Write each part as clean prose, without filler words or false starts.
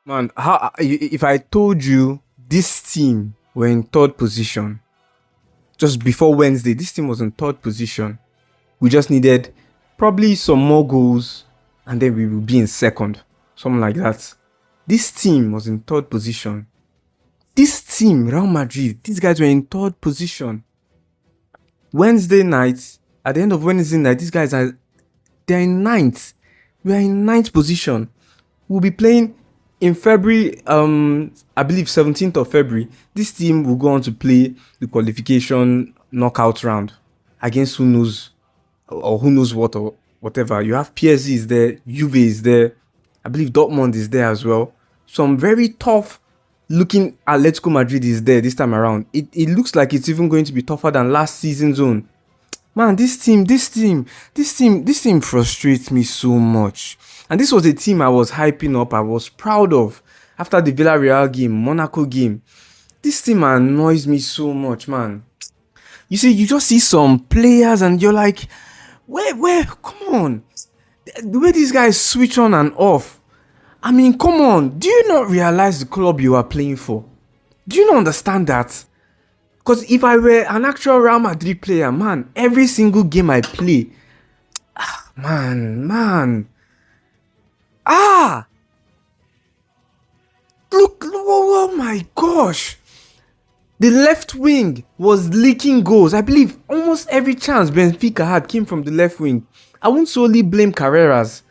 Man, if I told you this team were in third position just before Wednesday, this team was in third position. We just needed probably some more goals and then we will be in second. Something like that. This team was in third position. This team, Real Madrid, these guys were in third position. Wednesday night, at the end of Wednesday night, they're in ninth. We are in ninth position. We'll be playing in February, I believe 17th of February. This team will go on to play the qualification knockout round against who knows or who knows what or whatever. You have PSG is there, Juve is there, I believe Dortmund is there as well. Some very tough looking Atletico Madrid is there this time around. It looks like it's even going to be tougher than last season's own. Man, this team frustrates me so much. And this was a team I was hyping up, I was proud of after the Villarreal game, Monaco game. This team annoys me so much, man. You see, you just see some players and you're like, come on. The way these guys switch on and off. I mean, come on. Do you not realize the club you are playing for? Do you not understand that? Because if I were an actual Real Madrid player, man, every single game I play, man. Look, oh my gosh. The left wing was leaking goals. I believe almost every chance Benfica had came from the left wing. I won't solely blame Carreras.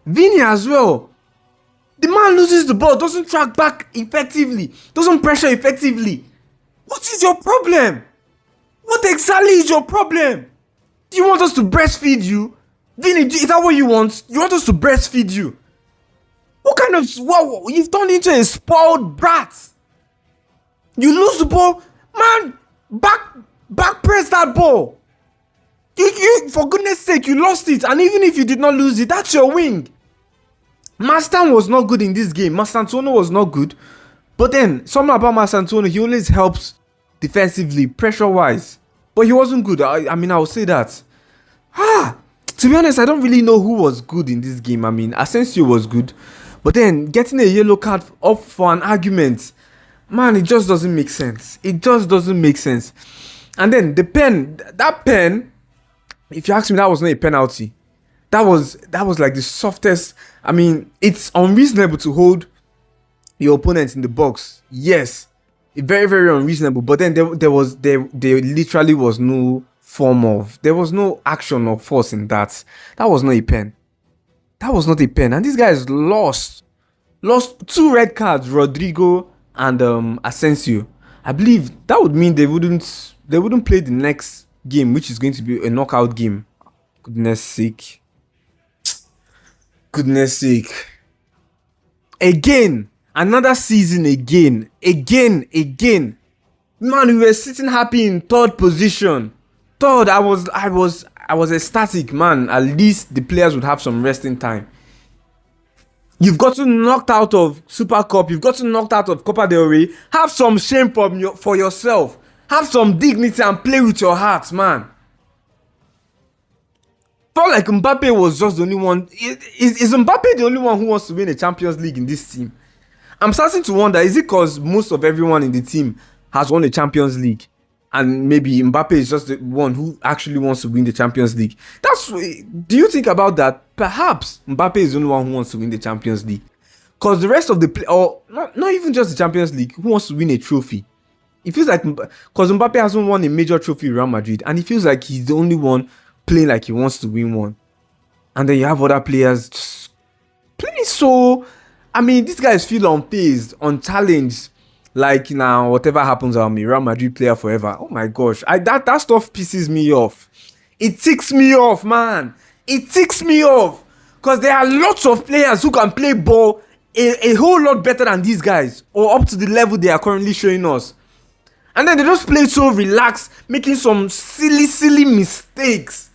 Vini as well. The man loses the ball, doesn't track back effectively, doesn't pressure effectively. What is your problem? What exactly is your problem? Do you want us to breastfeed you? Vini, is that what you want? You want us to breastfeed you? What kind of... You've turned into a spoiled brat. You lose the ball. Man, back press that ball. You, for goodness sake, you lost it. And even if you did not lose it, that's your wing. Mastan was not good in this game. Mastantuono was not good. But then, something about Mastantuono, he always helps defensively, pressure-wise. But he wasn't good. I mean, I would say that. To be honest, I don't really know who was good in this game. I mean, Asensio was good. But then, getting a yellow card up for an argument, man, it just doesn't make sense. It just doesn't make sense. And then, that pen, if you ask me, that was not a penalty. That was like the softest. I mean, it's unreasonable to hold your opponent in the box. Yes, very, very unreasonable. But then there literally was no form of, there was no action or force in that. That was not a pen. That was not a pen. And these guys lost 2 red cards, Rodrigo and Asensio. I believe that would mean they wouldn't play the next game, which is going to be a knockout game. Goodness sake. Again, another season again. Man, we were sitting happy in third position. Third, I was ecstatic, man. At least the players would have some resting time. You've gotten knocked out of Super Cup. You've gotten knocked out of Copa del Rey. Have some shame for yourself. Have some dignity and play with your heart, man. Felt like Mbappe was just the only one. Is Mbappe the only one who wants to win a Champions League in this team? I'm starting to wonder, is it because most of everyone in the team has won a Champions League? And maybe Mbappe is just the one who actually wants to win the Champions League. Do you think about that? Perhaps Mbappe is the only one who wants to win the Champions League. Because the rest of the or not even just the Champions League, who wants to win a trophy? It feels like, because Mbappe hasn't won a major trophy in Real Madrid, and it feels like he's the only one playing like he wants to win one. And then you have other players just playing so... I mean, these guys feel unfazed, unchallenged. Like, now, whatever happens, I'll be Real Madrid player forever. Oh my gosh. That stuff pisses me off. It ticks me off, man. It ticks me off. Because there are lots of players who can play ball a whole lot better than these guys. Or up to the level they are currently showing us. And then they just play so relaxed, making some silly mistakes.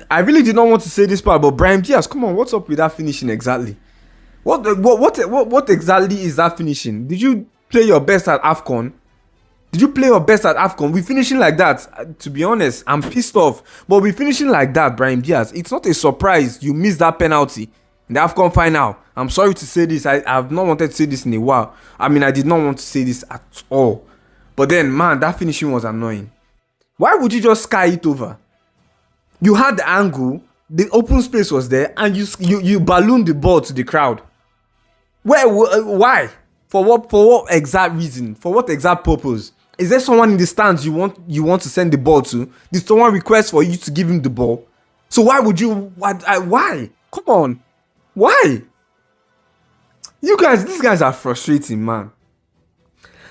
I really did not want to say this part, but Brahim Diaz, come on, what's up with that finishing exactly? What exactly is that finishing? Did you play your best at AFCON? We're finishing like that. To be honest, I'm pissed off. But we're finishing like that, Brahim Diaz. It's not a surprise you missed that penalty. In the AFCON final, I'm sorry to say this. I have not wanted to say this in a while. I mean, I did not want to say this at all. But then, man, that finishing was annoying. Why would you just sky it over? You had the angle, the open space was there, and you ballooned the ball to the crowd. Why? For what exact reason? For what exact purpose? Is there someone in the stands you want to send the ball to? Did someone request for you to give him the ball? So why would you? Why? Come on, why? These guys are frustrating, man.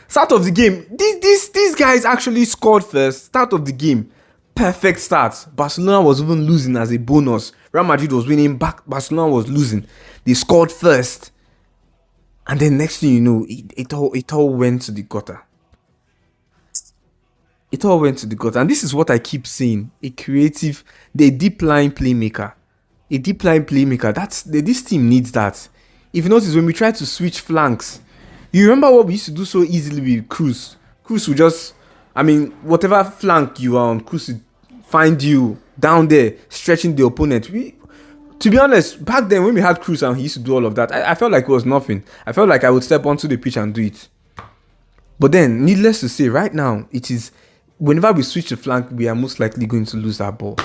Start of the game, these guys actually scored first. Start of the game, perfect start. Barcelona was even losing as a bonus. Real Madrid was winning back. Barcelona was losing. They scored first, and then next thing you know, it all went to the gutter. It all went to the gutter, and this is what I keep saying: a deep line playmaker, a deep line playmaker. This team needs that. If you notice, when we try to switch flanks, you remember what we used to do so easily with Cruz. Cruz would just, whatever flank you are on, Cruz would find you down there, stretching the opponent. To be honest, back then when we had Cruz and he used to do all of that, I felt like it was nothing. I felt like I would step onto the pitch and do it. But then, needless to say, right now, it is, whenever we switch the flank, we are most likely going to lose that ball.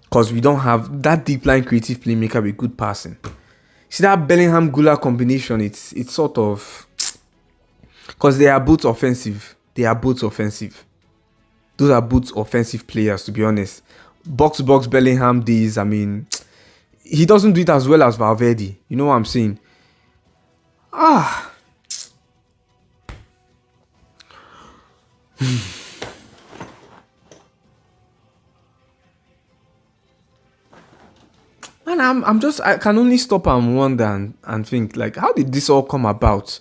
Because we don't have that deep line creative playmaker with good passing. See that Bellingham-Gula combination, it's sort of... Because they are both offensive. Those are both offensive players, to be honest. Box-to-box Bellingham Diaz, he doesn't do it as well as Valverde. You know what I'm saying? Man, I can only stop and wonder and think, like, how did this all come about?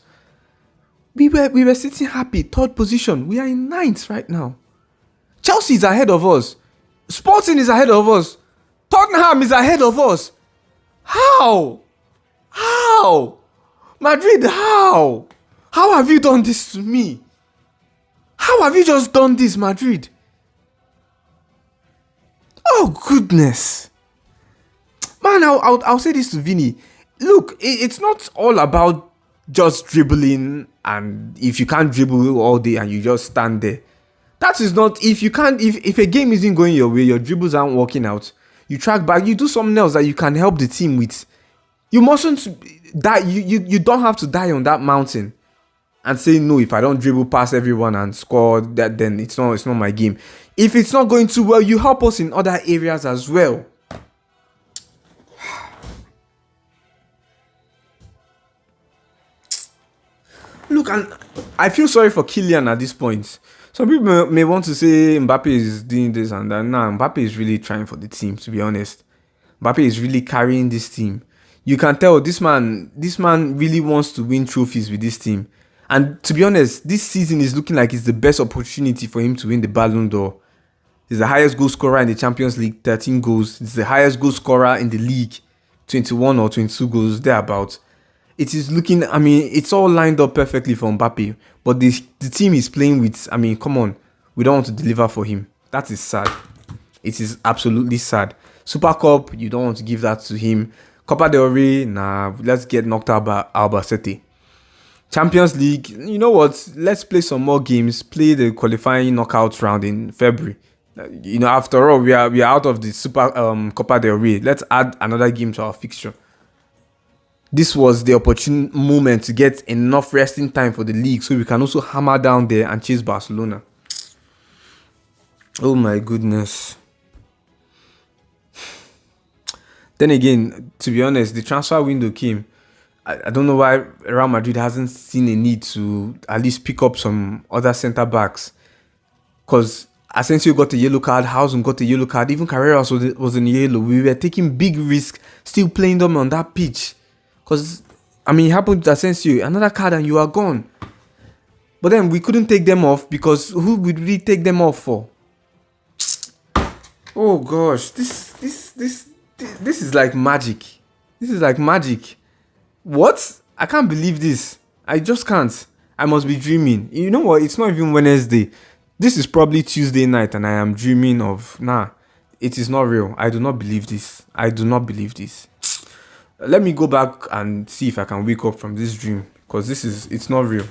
We were sitting happy, third position. We are in ninth right now. Chelsea is ahead of us. Sporting is ahead of us. Tottenham is ahead of us. How? Madrid, how? How have you done this to me? How have you just done this, Madrid? Oh, goodness. Man, I'll say this to Vinny. Look, it's not all about just dribbling, and if you can't dribble all day and you just stand there. That is not, if a game isn't going your way, your dribbles aren't working out, you track back, you do something else that you can help the team with. You mustn't die, you don't have to die on that mountain and say, no, if I don't dribble past everyone and score, that then it's not my game. If it's not going too well, you help us in other areas as well. Look, and I feel sorry for Kylian at this point. Some people may want to say Mbappe is doing this and that. Nah, Mbappe is really trying for the team, to be honest. Mbappe is really carrying this team. You can tell this man really wants to win trophies with this team. And to be honest, this season is looking like it's the best opportunity for him to win the Ballon d'Or. He's the highest goal scorer in the Champions League, 13 goals. He's the highest goal scorer in the league, 21 or 22 goals, thereabouts. It is looking, it's all lined up perfectly for Mbappe. But the team he's playing with, come on. We don't want to deliver for him. That is sad. It is absolutely sad. Super Cup, you don't want to give that to him. Copa del Rey, nah, let's get knocked out by Albacete. Champions League, you know what? Let's play some more games. Play the qualifying knockout round in February. After all, we are out of the Super Copa del Rey. Let's add another game to our fixture. This was the opportune moment to get enough resting time for the league so we can also hammer down there and chase Barcelona. Oh my goodness. Then again, to be honest, the transfer window came. I don't know why Real Madrid hasn't seen a need to at least pick up some other centre-backs. Because Asensio got a yellow card, Housen got a yellow card, even Carreras was in yellow. We were taking big risks, still playing them on that pitch. Because, it happened to Asensio, another card and you are gone. But then we couldn't take them off because who would we take them off for? Oh gosh, this is like magic. This is like magic. What? I can't believe this. I just can't. I must be dreaming. You know what? It's not even Wednesday. This is probably Tuesday night and I am dreaming of... Nah, it is not real. I do not believe this. Let me go back and see if I can wake up from this dream, because it's not real.